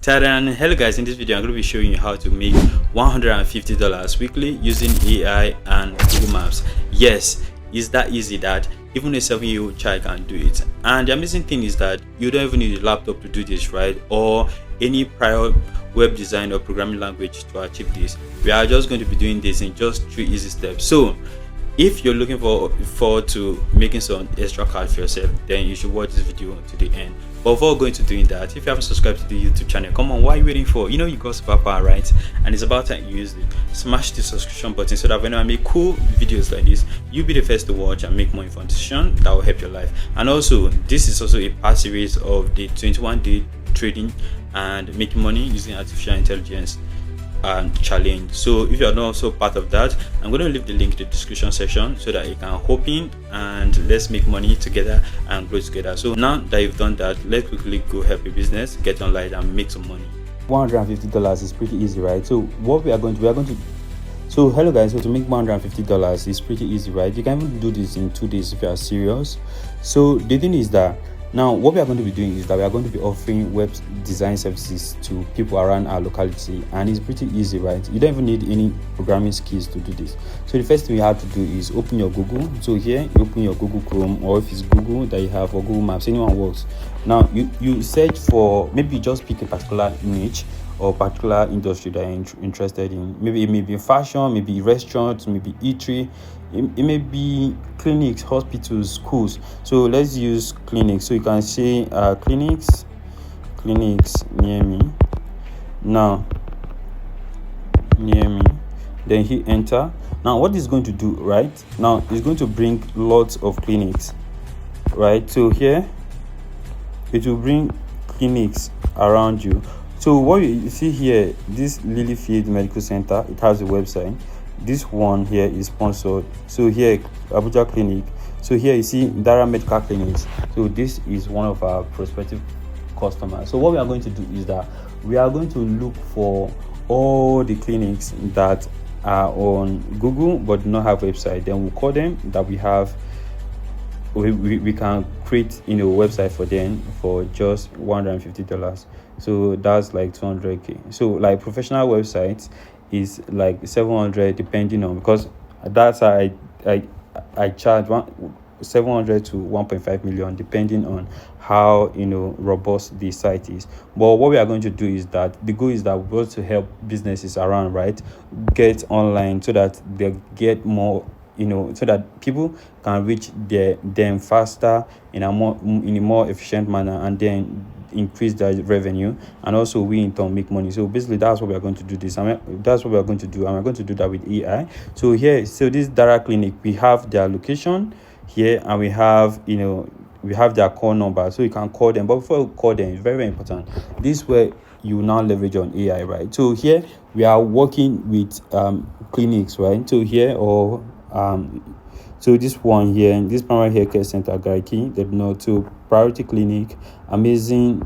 And hello guys, in this video I'm going to be showing you how to make $150 weekly using AI and Google Maps. Yes, it's that easy that even a 7-year-old child can do it. And the amazing thing is that you don't even need a laptop to do this, right? Or any prior web design or programming language to achieve this. We are just going to be doing this in just 3 easy steps. So if you're looking forward to making some extra cash for yourself, then you should watch this video to the end. But before going to doing that, if you haven't subscribed to the YouTube channel, come on, what are you waiting for? You know you got superpower, right? And it's about time you use it. Smash the subscription button so that when I make cool videos like this, you'll be the first to watch and make more information that will help your life. And also, this is also a part series of the 21-day trading and making money using artificial intelligence challenge. So if you are not also part of that, I'm going to leave the link in the description section so that you can hop in and let's make money together and grow together. So now that you've done that, let's quickly go help your business get online and make some money. $150 is pretty easy, right? So what we are going to so hello guys, so to make $150 is pretty easy, right? You can even do this in 2 days if you are serious. So the thing is that now what we are going to be doing is that we are going to be offering web design services to people around our locality, and it's pretty easy, right? You don't even need any programming skills to do this. So the first thing you have to do is open your Google. So here you open your Google Chrome, or if it's Google that you have, or Google Maps, anyone works. Now you search for, maybe you just pick a particular niche or particular industry that you're interested in. Maybe it may be fashion, maybe restaurants, maybe eatery, it may be clinics, hospitals, schools. So let's use clinics. So you can say clinics near me. Now near me, then hit enter. Now what is going to do, right? Now it's going to bring lots of clinics, right? So here it will bring clinics around you. So what you see here, this Lilyfield Medical Center, it has a website. This one here is sponsored. So here, Abuja Clinic. So here you see Dara Medical Clinics. So this is one of our prospective customers. So what we are going to do is that we are going to look for all the clinics that are on Google but do not have website. Then we'll call them that we have. We can create a website for them for just $150. So that's like 200k. So like professional websites is like 700, depending on, because that's how I charge 700 to 1.5 million, depending on how robust the site is. But what we are going to do is that the goal is that we want to help businesses around, right, get online so that they get more, so that people can reach them faster in a more efficient manner, and then increase their revenue, and also we in turn make money. So basically that's what we are going to do this. That's what we are going to do, and we're going to do that with AI. So here, so this Dara Clinic, we have their location here, and we have their call number, so you can call them. But before you call them, it's very, very important, this way you now leverage on AI, right? So here we are working with clinics, right? So here, or so this one here, this primary health care center, Gariki, to Priority Clinic, Amazing,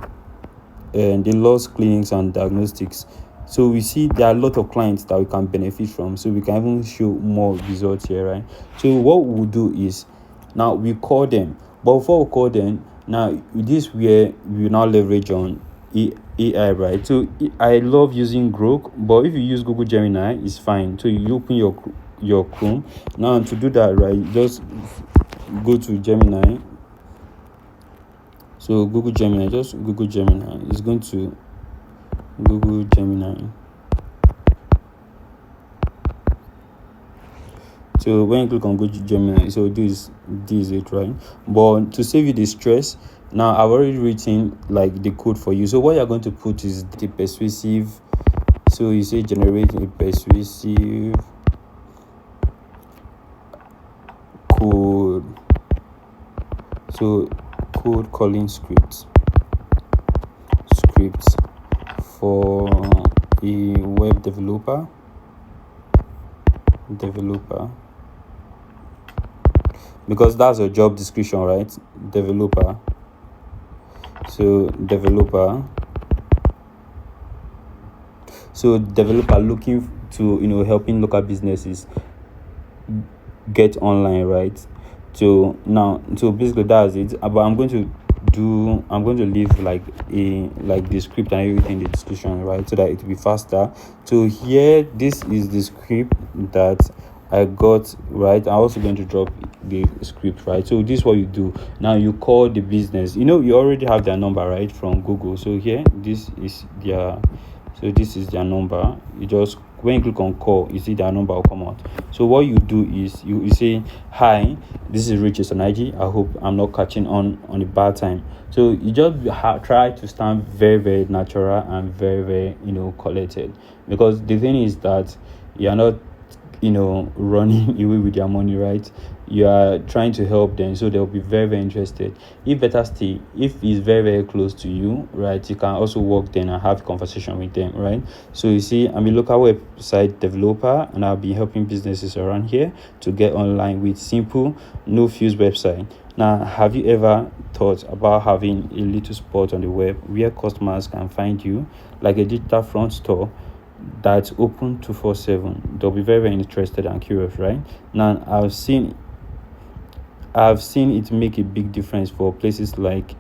and the Lost Clinics and Diagnostics. So we see there are a lot of clients that we can benefit from, so we can even show more results here, right? So what we'll do is, now we call them, but before we call them, now this where we now leverage on AI, right? So I love using Grok, but if you use Google Gemini, it's fine. So you open your Chrome. Now to do that, right, just go to Gemini. So Google Gemini, just Google Gemini. It's going to Google Gemini. So when you click on Google Gemini, so this is it, right? But to save you the stress, now I've already written like the code for you. So what you're going to put is the persuasive. So you say generate a persuasive code. So code calling scripts for a web developer, because that's a job description, right? Developer. So developer looking to helping local businesses get online, right? So now, so basically that's it. But I'm going to leave like the script and everything in the description, right, so that it will be faster. So here, this is the script that I got, right. I'm also going to drop the script, right. So this is what you do. Now you call the business. You already have their number, right, from Google. So here, this is their number. You just, when you click on call, you see their number will come out. So what you do is you say, hi, this is Richard Sonaji. I hope I'm not catching on a bad time. So you just try to stand very, very natural and very, very collected, because the thing is that you're not running away with their money, right. You are trying to help them, so they'll be very, very interested. If better still, if it's very, very close to you, right, you can also walk then and have conversation with them, right. So you see, I'm a local website developer, and I'll be helping businesses around here to get online with simple, no fuse website. Now, have you ever thought about having a little spot on the web where customers can find you, like a digital front store that's open 247? They'll be very, very interested and curious, right. Now, I've seen it make a big difference for places like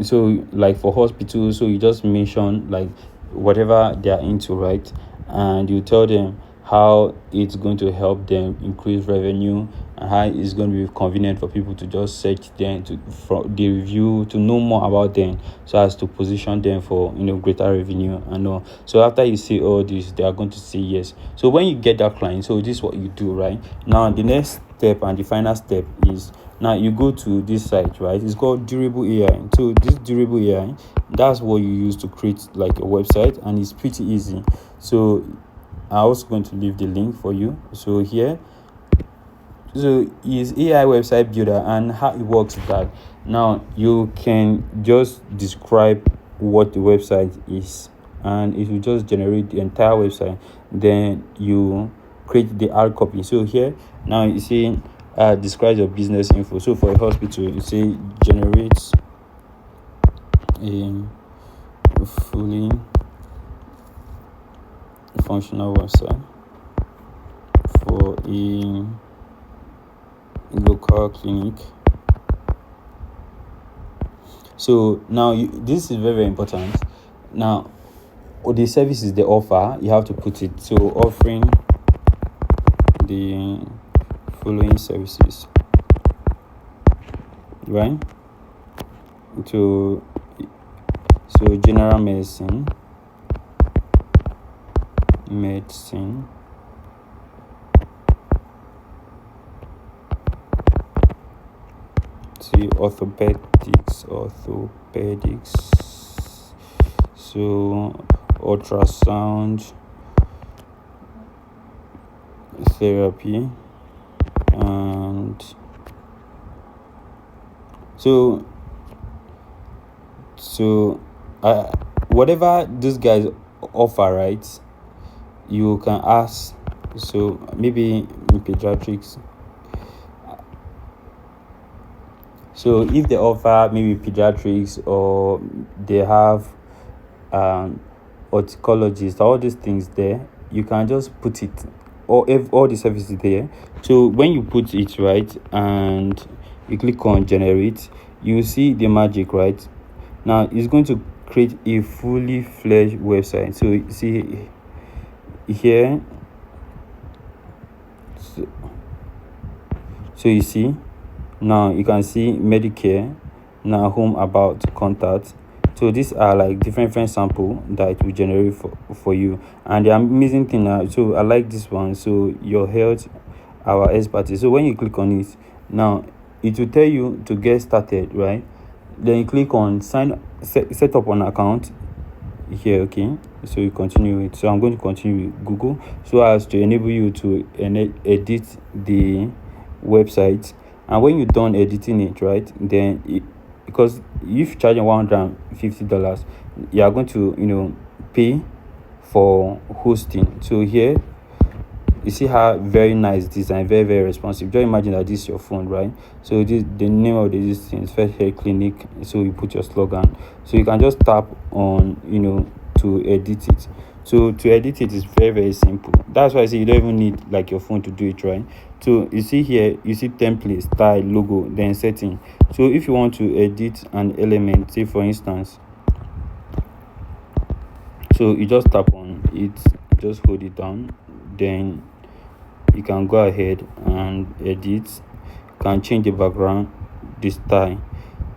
so like for hospitals. So you just mention like whatever they are into, right, and you tell them how it's going to help them increase revenue, and how it's going to be convenient for people to just search them for the review, to know more about them, so as to position them for greater revenue and all. So after you say all this, they are going to say yes. So when you get that client, so this is what you do, right. Now the next step and the final step is, now you go to this site, right. It's called Durable AI. So this Durable AI, that's what you use to create like a website, and it's pretty easy. So I'm also going to leave the link for you. So here, so is AI website builder, and how it works is that now you can just describe what the website is, and it will just generate the entire website. Then you create the hard copy. So here, now you see describe your business info. So for a hospital, you say generate a fully functional website for a local clinic. So now this is very, very important. Now, the services they offer, you have to put it. So offering the following services, right. So general medicine, see orthopedics, so ultrasound therapy, and so whatever these guys offer, right, you can ask. So maybe in pediatrics, so if they offer maybe pediatrics, or they have horticulturist, all these things there, you can just put it, or all the services there. So when you put it, right, and you click on generate, you see the magic, right. Now it's going to create a fully fledged website. So you see here, so you see, now you can see Medicare, now home, about, contact. So these are like different sample that it will generate for you. And the amazing thing now, so I like this one. So your health, our expertise. So when you click on it, now it will tell you to get started, right. Then you click on set up an account here. Okay, so you continue it. So I'm going to continue with Google, so as to enable you to edit the website. And when you're done editing it, right, then because if charging $150, you are going to pay for hosting. So here you see how very nice design, very, very responsive. Just imagine that this is your phone, right. So this, the name of this thing is First Hair Clinic. So you put your slogan, so you can just tap on to edit it. So to edit it is very simple. That's why I say you don't even need like your phone to do it, right? So you see here, you see template, style, logo, then setting. So if you want to edit an element, say for instance, so you just tap on it, just hold it down, then you can go ahead and edit. You can change the background, the style.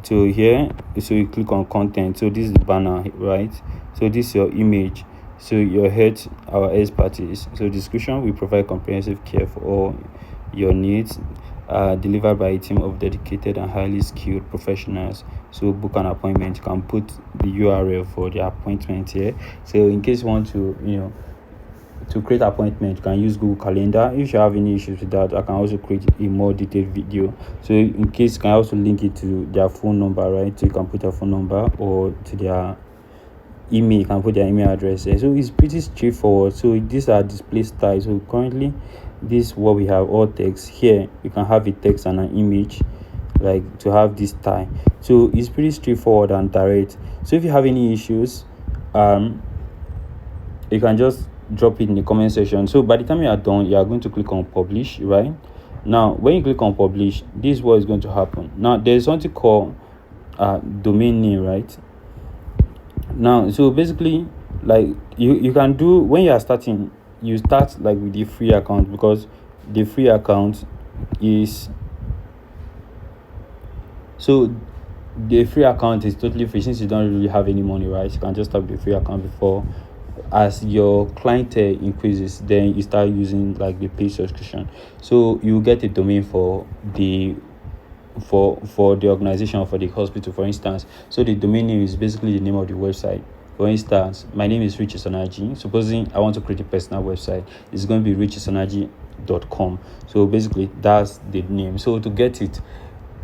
So here, so you click on content. So this is the banner, right? So this is your image. So your head, our expertise. So description, we provide comprehensive care for all your needs, delivered by a team of dedicated and highly skilled professionals. So book an appointment. You can put the URL for the appointment here. So in case you want to create appointment, you can use Google Calendar. If you have any issues with that, I can also create a more detailed video. So in case, you can also link it to their phone number, right? So you can put their phone number, or to their email, you can put their email address there. So it's pretty straightforward. So these are display styles. So currently this is what we have, all text. Here you can have a text and an image, like to have this style. So it's pretty straightforward and direct. So if you have any issues, you can just drop it in the comment section. So by the time you are done, you are going to click on publish, right? Now when you click on publish, this is what is going to happen. Now there's something called domain name, right? Now so basically, like you can do, when you are starting, you start like with the free account, because the free account is, so the free account is totally free. Since you don't really have any money, right, you can just start the free account. Before, as your clientele increases, then you start using like the paid subscription. So you get a domain for the the organization, or for the hospital, for instance. So the domain name is basically the name of the website. For instance, my name is Richie Sonaji. Supposing I want to create a personal website, it's going to be richisonaji.com. So basically that's the name. So to get it,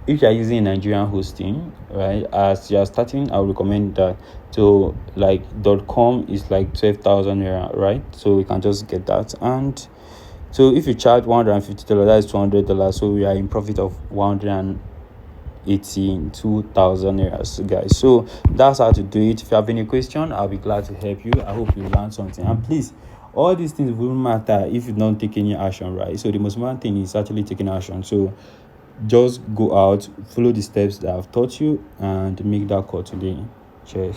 if you are using Nigerian hosting, right, as you are starting, I would recommend that. So like .com is like 12,000 naira, right? So you can just get that. And so if you charge $150, that is $200. So we are in profit of 182,000 naira, guys. So that's how to do it. If you have any question, I'll be glad to help you. I hope you learned something. And please, all these things won't matter if you don't take any action, right? So the most important thing is actually taking action. So just go out, follow the steps that I've taught you, and make that call today. Cheers.